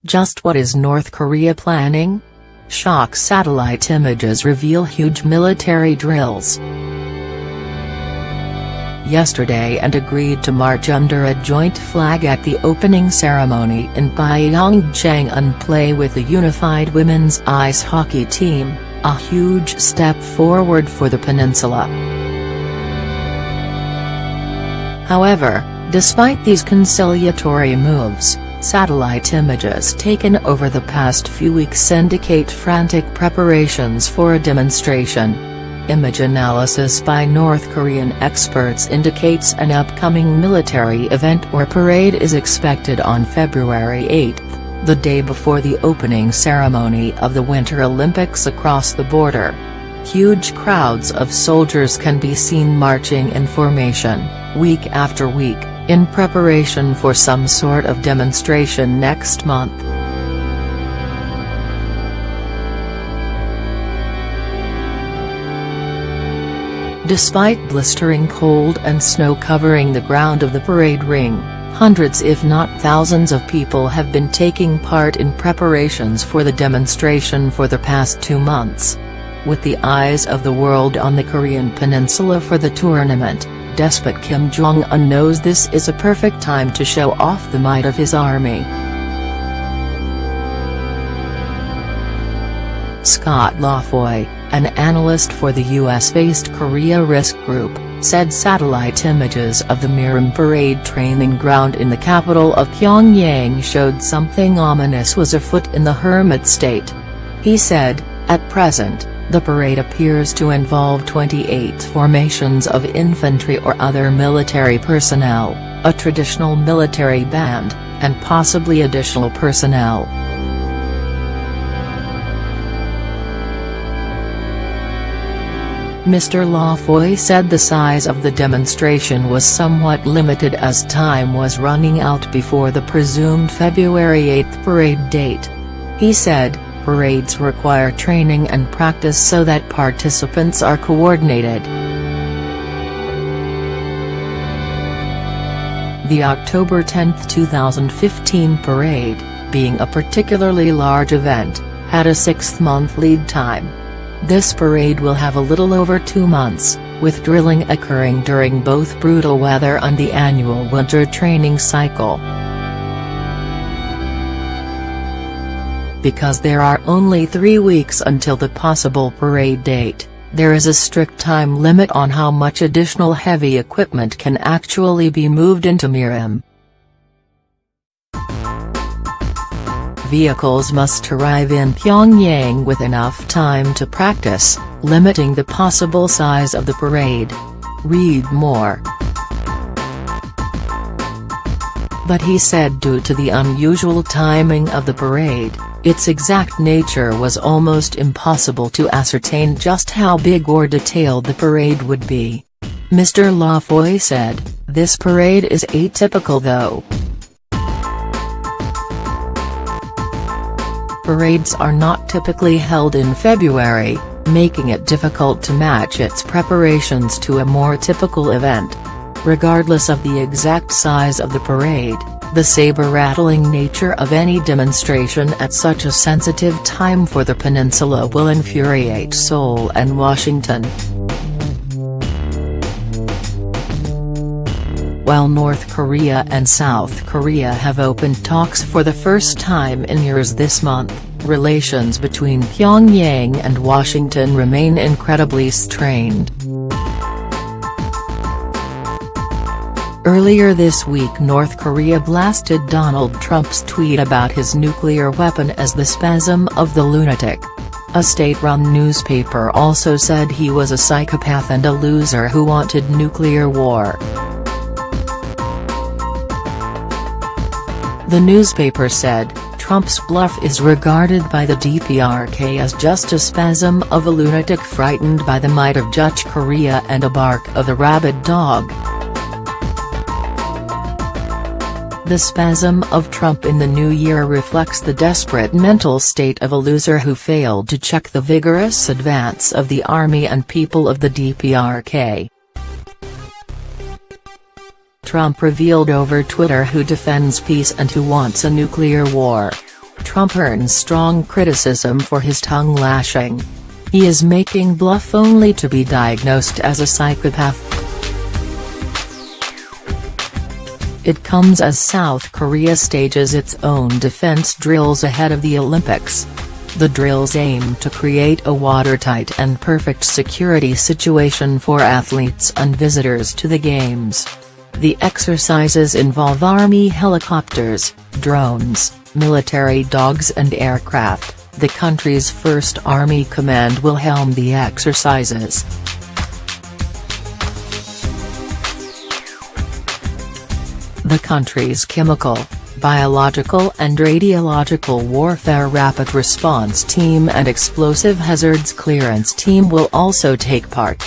Just what is North Korea planning? Shock satellite images reveal huge military drills yesterday and agreed to march under a joint flag at the opening ceremony in Pyongyang and play with the unified women's ice hockey team, a huge step forward for the peninsula. However, despite these conciliatory moves, satellite images taken over the past few weeks indicate frantic preparations for a demonstration. Image analysis by North Korean experts indicates an upcoming military event or parade is expected on February 8, the day before the opening ceremony of the Winter Olympics across the border. Huge crowds of soldiers can be seen marching in formation, week after week, in preparation for some sort of demonstration next month. Despite blistering cold and snow covering the ground of the parade ring, hundreds if not thousands of people have been taking part in preparations for the demonstration for the past 2 months. With the eyes of the world on the Korean peninsula for the tournament, despot Kim Jong-un knows this is a perfect time to show off the might of his army. Scott Lafoy, an analyst for the US-based Korea Risk Group, said satellite images of the Miram Parade training ground in the capital of Pyongyang showed something ominous was afoot in the hermit state. He said, "At present, the parade appears to involve 28 formations of infantry or other military personnel, a traditional military band, and possibly additional personnel." Mr. Lafoy said the size of the demonstration was somewhat limited as time was running out before the presumed February 8 parade date. He said, "Parades require training and practice so that participants are coordinated." The October 10, 2015 parade, being a particularly large event, had a 6-month lead time. This parade will have a little over 2 months, with drilling occurring during both brutal weather and the annual winter training cycle. Because there are only 3 weeks until the possible parade date, there is a strict time limit on how much additional heavy equipment can actually be moved into Miram. Vehicles must arrive in Pyongyang with enough time to practice, limiting the possible size of the parade. Read more. But he said due to the unusual timing of the parade, its exact nature was almost impossible to ascertain just how big or detailed the parade would be. Mr. Lafoy said, "This parade is atypical though. Parades are not typically held in February, making it difficult to match its preparations to a more typical event. Regardless of the exact size of the parade, the saber-rattling nature of any demonstration at such a sensitive time for the peninsula will infuriate Seoul and Washington." While North Korea and South Korea have opened talks for the first time in years this month, relations between Pyongyang and Washington remain incredibly strained. Earlier this week North Korea blasted Donald Trump's tweet about his nuclear weapon as the spasm of the lunatic. A state-run newspaper also said he was a psychopath and a loser who wanted nuclear war. The newspaper said, Trump's bluff is regarded by the DPRK as just a spasm of a lunatic frightened by the might of Dutch Korea and a bark of the rabid dog. The spasm of Trump in the new year reflects the desperate mental state of a loser who failed to check the vigorous advance of the army and people of the DPRK. Trump revealed over Twitter who defends peace and who wants a nuclear war. Trump earns strong criticism for his tongue lashing. He is making bluff only to be diagnosed as a psychopath. It comes as South Korea stages its own defense drills ahead of the Olympics. The drills aim to create a watertight and perfect security situation for athletes and visitors to the Games. The exercises involve Army helicopters, drones, military dogs and aircraft. The country's first Army command will helm the exercises. The country's chemical, biological and radiological warfare rapid response team and explosive hazards clearance team will also take part.